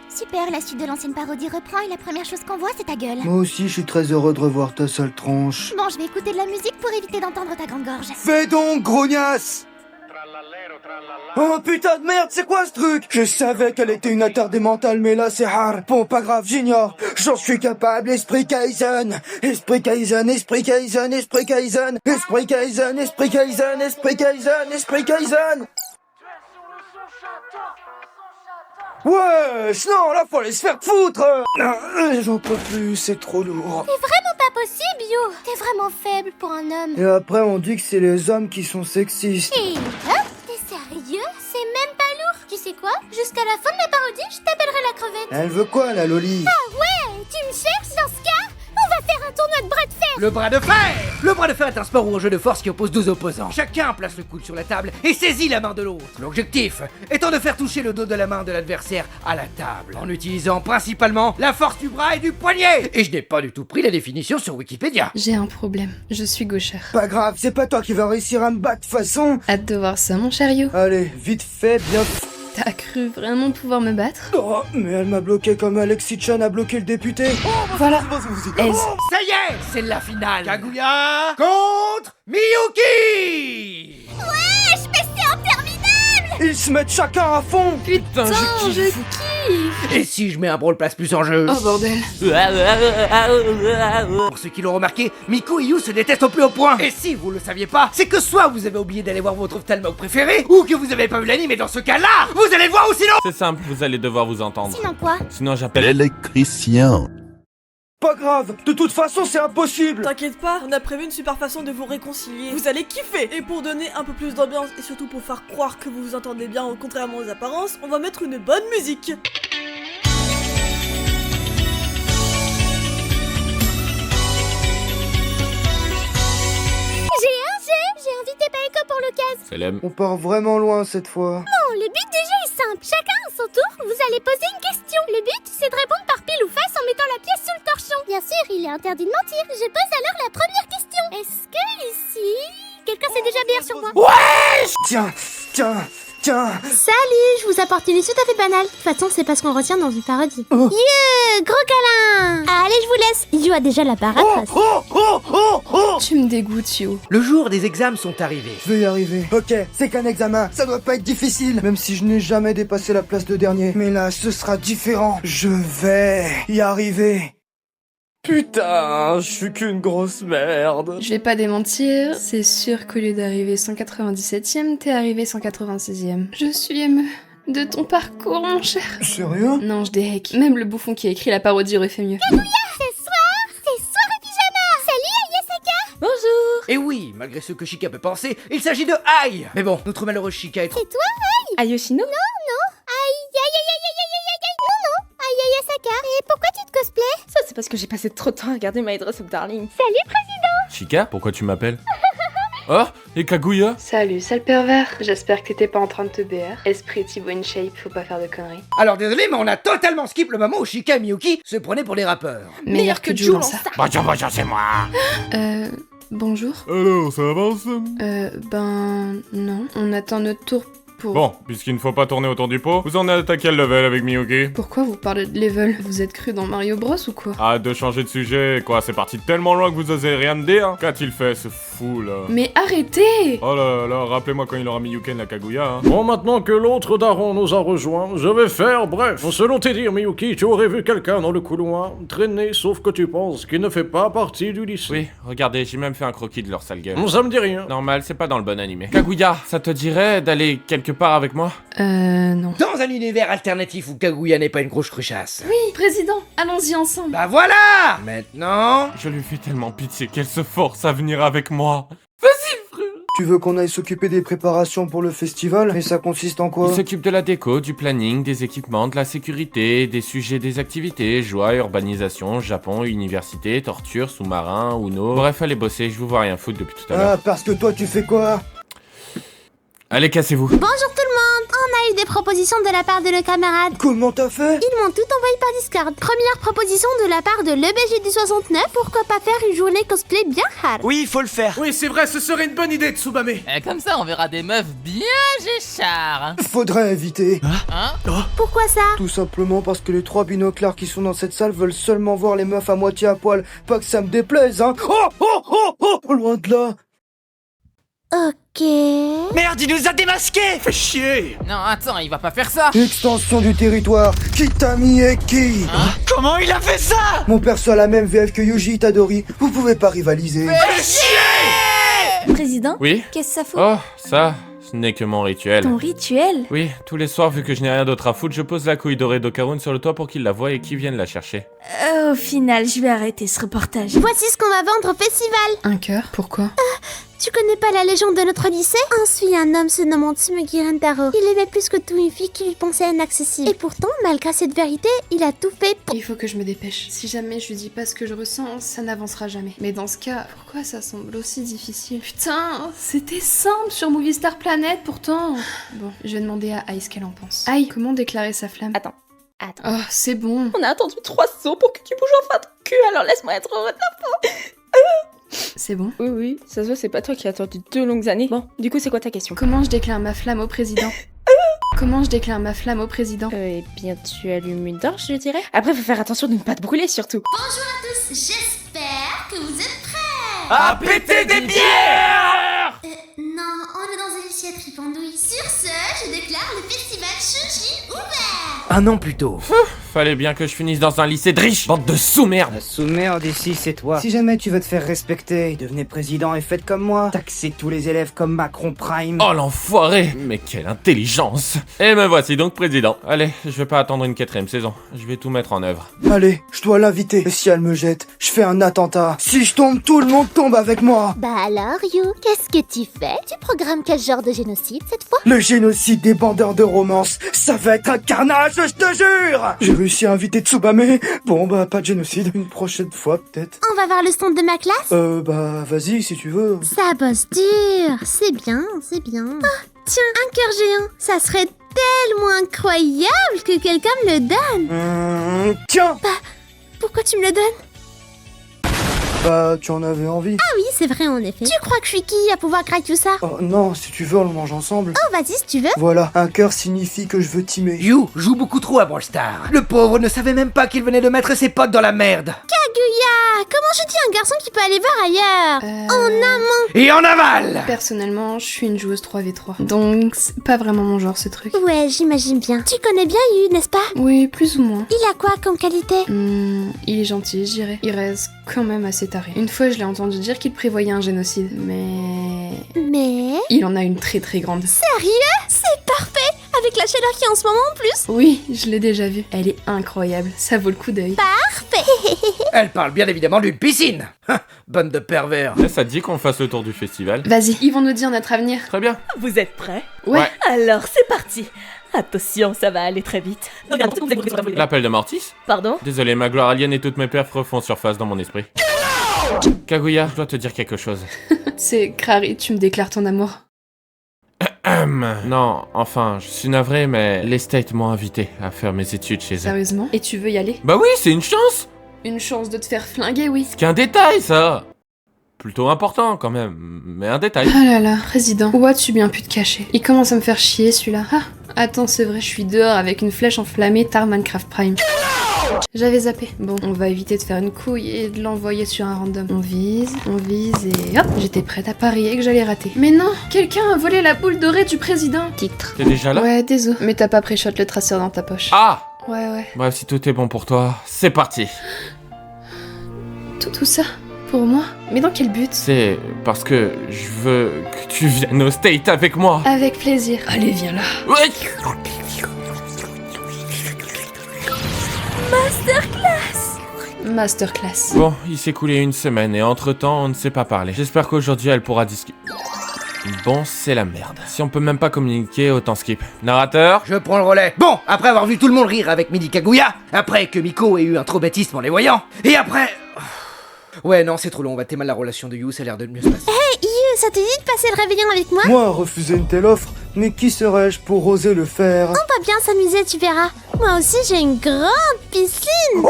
Super, la suite de l'ancienne parodie reprend et la première chose qu'on voit, c'est ta gueule. Moi aussi, je suis très heureux de revoir ta sale tronche. Bon, je vais écouter de la musique pour éviter d'entendre ta grande gorge. Fais donc, grognasse! Oh putain de merde, c'est quoi ce truc? Je savais qu'elle était une attardée mentale, mais là c'est hard. Bon, pas grave, j'ignore. J'en suis capable, esprit Kaizen. Esprit Kaizen, esprit Kaizen, esprit Kaizen. Esprit Kaizen, esprit Kaizen, esprit Kaizen, esprit Kaizen. Wesh, non, là faut aller se faire foutre. J'en peux plus, c'est trop lourd. C'est vraiment pas possible, Yo. T'es vraiment faible pour un homme. Et après on dit que c'est les hommes qui sont sexistes. Et hop, t'es sérieux? C'est même pas lourd. Tu sais quoi? Jusqu'à la fin de la parodie, je t'appellerai la crevette. Elle veut quoi, la Loli? Ah ouais, tu me cherches dans ce cas? On va faire un tournoi de bras de fer. Le bras de fer! Le bras de fer est un sport ou un jeu de force qui oppose deux opposants. Chacun place le coude sur la table et saisit la main de l'autre. L'objectif étant de faire toucher le dos de la main de l'adversaire à la table, en utilisant principalement la force du bras et du poignet. Et je n'ai pas du tout pris la définition sur Wikipédia. J'ai un problème, je suis gauchère. Pas grave, c'est pas toi qui vas réussir à me battre de façon. Hâte de voir ça, mon cher Yo. Allez, vite fait, bien. T'as cru vraiment pouvoir me battre? Oh, mais elle m'a bloqué comme Alexis Chan a bloqué le député. Voilà. Aise. Ça y est, c'est la finale. Kaguya contre Miyuki. Wesh, mais c'est interminable. Ils se mettent chacun à fond. Putain, je kiffe. Et si je mets un brawl place plus en jeu? Oh bordel. Pour ceux qui l'ont remarqué, Miku et Yu se détestent au plus haut point. Et si vous le saviez pas, c'est que soit vous avez oublié d'aller voir votre ophtalmo préféré, ou que vous avez pas vu l'anime, et dans ce cas-là, vous allez le voir ou sinon... C'est simple, vous allez devoir vous entendre. Sinon quoi? Sinon j'appelle... Électricien. Pas grave, de toute façon c'est impossible. T'inquiète pas, on a prévu une super façon de vous réconcilier. Vous allez kiffer. Et pour donner un peu plus d'ambiance et surtout pour faire croire que vous vous entendez bien contrairement aux apparences, on va mettre une bonne musique. J'ai invité Paeko pour l'occasion. Salam. On part vraiment loin cette fois. Bon, le but du jeu est simple. Chacun à son tour, vous allez poser une question. Le but, c'est de répondre par pile ou face en mettant la pièce sous le torchon. Bien sûr, il est interdit de mentir. Je pose alors la première question. Est-ce que ici, quelqu'un sait déjà BR sur moi? Tiens. Salut, je vous apporte une issue tout à fait banale. De toute façon, c'est pas ce qu'on retient dans une parodie. Oh. Yeah, gros câlin. Allez, je vous laisse. You a déjà la parade. Tu me dégoûtes, Yo. Le jour des examens sont arrivés. Je vais y arriver. Ok, c'est qu'un examen, ça doit pas être difficile. Même si je n'ai jamais dépassé la place de dernier. Mais là, ce sera différent. Je vais y arriver. Putain, je suis qu'une grosse merde. Je vais pas démentir, c'est sûr qu'au lieu d'arriver 197ème, t'es arrivé 196ème. Je suis émue de ton parcours, mon cher. Sérieux? Non, je déhèque. Même le bouffon qui a écrit la parodie aurait fait mieux. C'est soirée pyjama. Salut, Ayasaka. Bonjour. Et oui, malgré ce que Shika peut penser, il s'agit de Aïe. Mais bon, notre malheureux Shika est trop... C'est toi? Ayoshino? Non. Ayasaka. Et pourquoi tu te cosplay? Ça, c'est parce que j'ai passé trop de temps à regarder My Dress Up Darling. Salut, Chica, pourquoi tu m'appelles? Oh, et Kaguya? Salut, sale pervers. J'espère que t'étais pas en train de te BR. Esprit Thibaut in shape, faut pas faire de conneries. Alors désolé, mais on a totalement skip le moment où Shika et Miyuki se prenaient pour des rappeurs. Meilleur que Jules en ça. Bonjour, c'est moi. Bonjour. Alors, ça avance? Non. On attend notre tour pour... Bon, puisqu'il ne faut pas tourner autour du pot, vous en êtes à quel level avec Miyuki? Pourquoi vous parlez de level? Vous êtes cru dans Mario Bros ou quoi? Hâte de changer de sujet, quoi, c'est parti tellement loin que vous osez rien me dire? Qu'a-t-il fait, ce fou, là? Mais arrêtez! Oh là là, rappelez-moi quand il aura Miyuken la Kaguya, hein. Bon, maintenant que l'autre daron nous a rejoints, je vais faire bref. Selon tes dires, Miyuki, tu aurais vu quelqu'un dans le couloir, traîner, sauf que tu penses qu'il ne fait pas partie du lycée. Oui, regardez, j'ai même fait un croquis de leur sale gueule. Ça me dit rien. Normal, c'est pas dans le bon animé. Kaguya, ça te dirait d'aller quelque part avec moi? Non. Dans un univers alternatif où Kaguya n'est pas une grosse cruchasse. Oui, président, allons-y ensemble. Bah voilà! Maintenant... Je lui fais tellement pitié qu'elle se force à venir avec moi. Tu veux qu'on aille s'occuper des préparations pour le festival? Et ça consiste en quoi? Il s'occupe de la déco, du planning, des équipements, de la sécurité, des sujets des activités, joie, urbanisation, Japon, université, torture, sous-marin, Uno... Bref, allez bosser, je vous vois rien foutre depuis tout à l'heure. Ah, parce que toi tu fais quoi? Allez, cassez-vous. Bonjour tout le monde. On a eu des propositions de la part de nos camarades. Comment t'as fait? Ils m'ont tout envoyé par Discord. Première proposition de la part de l'EBG du 69. Pourquoi pas faire une journée cosplay bien hard? Oui, il faut le faire. Oui, c'est vrai, ce serait une bonne idée, Tsubame. Comme ça, on verra des meufs bien géchards. Faudrait inviter. Hein? Pourquoi ça? Tout simplement parce que les 3 binoclars qui sont dans cette salle veulent seulement voir les meufs à moitié à poil. Pas que ça me déplaise, hein. Oh, loin de là. Ok. Merde, il nous a démasqués. Fais chier. Non, attends, il va pas faire ça. Extension du territoire. Qui t'a mis et qui? Comment il a fait ça? Mon perso a la même VF que Yuji Itadori. Vous pouvez pas rivaliser. Président? Oui? Qu'est-ce que ça fout? Oh, ça, ce n'est que mon rituel. Ton rituel? Oui, tous les soirs, vu que je n'ai rien d'autre à foutre, je pose la couille dorée d'Okarun sur le toit pour qu'il la voie et qu'il vienne la chercher. Au final, je vais arrêter ce reportage. Voici ce qu'on va vendre au festival. Un cœur? Pourquoi? Tu connais pas la légende de notre lycée? On suit un homme se nommant Tsumugi Rentaro. Il aimait plus que tout une fille qui lui pensait inaccessible. Et pourtant, malgré cette vérité, il a tout fait pour... Il faut que je me dépêche. Si jamais je lui dis pas ce que je ressens, ça n'avancera jamais. Mais dans ce cas, pourquoi ça semble aussi difficile? Putain, c'était simple sur Movie Star Planet pourtant. Bon, je vais demander à Ice qu'elle en pense. Aïe, comment déclarer sa flamme? Attends. Oh, c'est bon. On a attendu 3 sauts pour que tu bouges enfin ton cul, alors laisse-moi être heureux de la fin. C'est bon. Oui, ça se voit, c'est pas toi qui as attendu 2 longues années. Bon, du coup, c'est quoi ta question? Comment je déclare ma flamme au président? Comment je déclare ma flamme au président? Eh bien, tu allumes une torche, je dirais. Après, faut faire attention de ne pas te brûler, surtout. Bonjour à tous, j'espère que vous êtes prêts. À péter des bières! Non, on est dans une assiette ripandouille. Sur ce, je déclare le festival Shujin ouvert. Un an plus tôt. Fallait bien que je finisse dans un lycée de riches, bande de sous-merde. La sous-merde ici, c'est toi. Si jamais tu veux te faire respecter, devenez président et faites comme moi. Taxez tous les élèves comme Macron Prime. Oh l'enfoiré! Mais quelle intelligence! Et me voici donc président. Allez, je vais pas attendre une 4ème saison. Je vais tout mettre en œuvre. Allez, je dois l'inviter. Et si elle me jette, je fais un attentat. Si je tombe, tout le monde tombe avec moi. Bah alors, You, qu'est-ce que tu fais? Tu programmes quel genre de génocide cette fois? Le génocide des bandeurs de romance, ça va être un carnage, je te jure! J'ai réussi à inviter Tsubame. Bon, bah, pas de génocide, une prochaine fois, peut-être. On va voir le stand de ma classe? Bah, vas-y, si tu veux. Ça bosse dur. C'est bien, c'est bien. Oh, tiens, un cœur géant. Ça serait tellement incroyable que quelqu'un me le donne. Tiens! Pourquoi tu me le donnes? Bah, tu en avais envie. Ah oui, c'est vrai en effet. Tu crois que je suis qui à pouvoir craquer tout ça? Oh, non, si tu veux, on le mange ensemble. Oh, vas-y si tu veux. Voilà, un cœur signifie que je veux teamer. You joue beaucoup trop à Brawl Stars. Le pauvre ne savait même pas qu'il venait de mettre ses potes dans la merde. Kaguya, comment je dis à un garçon qui peut aller voir ailleurs? En amont. Et en aval. Personnellement, je suis une joueuse 3v3. Donc, c'est pas vraiment mon genre ce truc. Ouais, j'imagine bien. Tu connais bien You, n'est-ce pas? Oui, plus ou moins. Il a quoi comme qualité? Il est gentil, je dirais. Il reste quand même assez taré. Une fois, je l'ai entendu dire qu'il prévoyait un génocide, mais... Il en a une très très grande. Sérieux? C'est parfait! Avec la chaleur qu'il y a en ce moment en plus? Oui, je l'ai déjà vue. Elle est incroyable, ça vaut le coup d'œil. Parfait! Elle parle bien évidemment d'une piscine. Bande de pervers. Là, ça te dit qu'on fasse le tour du festival? Vas-y, ils vont nous dire notre avenir. Très bien. Vous êtes prêts? Ouais. Alors, c'est parti. Attention, ça va aller très vite. L'appel de Mortis? Pardon? Désolé, ma gloire alien et toutes mes perfs refont surface dans mon esprit. Kaguya, je dois te dire quelque chose. C'est Krari, tu me déclares ton amour. Non, enfin, je suis navré, mais les States m'ont invité à faire mes études chez eux. Sérieusement? Et tu veux y aller? Bah oui, c'est une chance! Une chance de te faire flinguer, oui. C'est qu'un détail, ça! Plutôt important, quand même, mais un détail. Ah là là, président, où as-tu bien pu te cacher? Il commence à me faire chier, celui-là. Ah, attends, c'est vrai, je suis dehors avec une flèche enflammée Tar Minecraft Prime. J'avais zappé. Bon, on va éviter de faire une couille et de l'envoyer sur un random. On vise et hop, j'étais prête à parier que j'allais rater. Mais non, quelqu'un a volé la boule dorée du président. Titre. T'es déjà là? Ouais, désolé, mais t'as pas pré-shot le traceur dans ta poche. Ah! Ouais. Bref, si tout est bon pour toi, c'est parti. Tout ça pour moi? Mais dans quel but? C'est parce que je veux que tu viennes au State avec moi. Avec plaisir. Allez, viens là. Ouais. Masterclass. Bon, il s'est écoulé une semaine et entre-temps, on ne s'est pas parlé. J'espère qu'aujourd'hui, elle pourra discuter. Bon, c'est la merde. Si on peut même pas communiquer, autant skip. Narrateur? Je prends le relais. Bon, après avoir vu tout le monde rire avec Midi Kaguya, après que Miko ait eu un traumatisme en les voyant, et après... Ouais, non, c'est trop long, on va mal la relation de You, ça a l'air de mieux se passer. Hey, You, ça te dit de passer le réveillon avec moi? Moi, refuser une telle offre, Mais qui serais-je pour oser le faire? On va bien s'amuser, tu verras. Moi aussi, j'ai une grande piscine.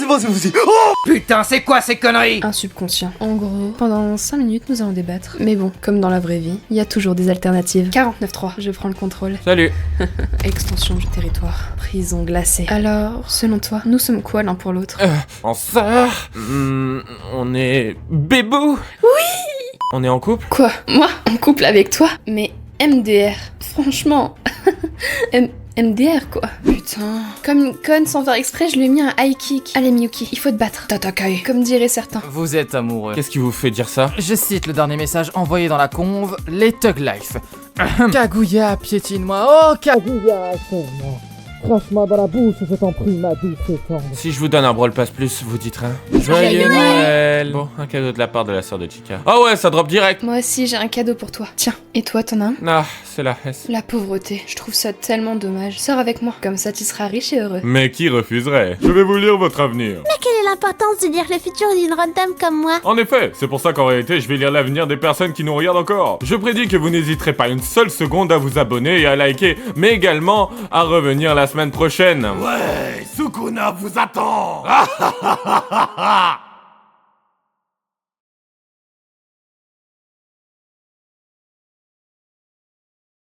Vas-y. Oh! Putain, c'est quoi ces conneries? Un subconscient. En gros, pendant 5 minutes, nous allons débattre. Mais bon, comme dans la vraie vie, il y a toujours des alternatives. 49.3, je prends le contrôle. Salut. Extension du territoire. Prison glacée. Alors, selon toi, nous sommes quoi l'un pour l'autre? En ça, on est bébou. Oui. On est en couple? Quoi? Moi? En couple avec toi? Mais MDR. Franchement. MDR quoi. Putain. Comme une conne sans faire exprès, je lui ai mis un high kick. Allez Miyuki, il faut te battre. Tatakai. Comme diraient certains. Vous êtes amoureux. Qu'est-ce qui vous fait dire ça? Je cite le dernier message envoyé dans la conve, les Thug Life. Kaguya, piétine-moi. Oh, Kaguya, serre-moi. Crache-moi dans la bouche, je t'en prie, ma douce et tendre. Si je vous donne un brawl pass plus, vous dites rien. Joyeux Noël. Bon, un cadeau de la part de la sœur de Chica. Oh ouais, ça drop direct. Moi aussi, j'ai un cadeau pour toi. Tiens, et toi, t'en as un? Ah, c'est la S. La pauvreté, je trouve ça tellement dommage. Sors avec moi, comme ça tu seras riche et heureux. Mais qui refuserait? Je vais vous lire votre avenir. Mais quelle est l'importance de lire le futur d'une random comme moi? En effet, c'est pour ça qu'en réalité, je vais lire l'avenir des personnes qui nous regardent encore. Je prédis que vous n'hésiterez pas une seule seconde à vous abonner et à liker, mais également à revenir la semaine prochaine. Ouais, Sukuna vous attend.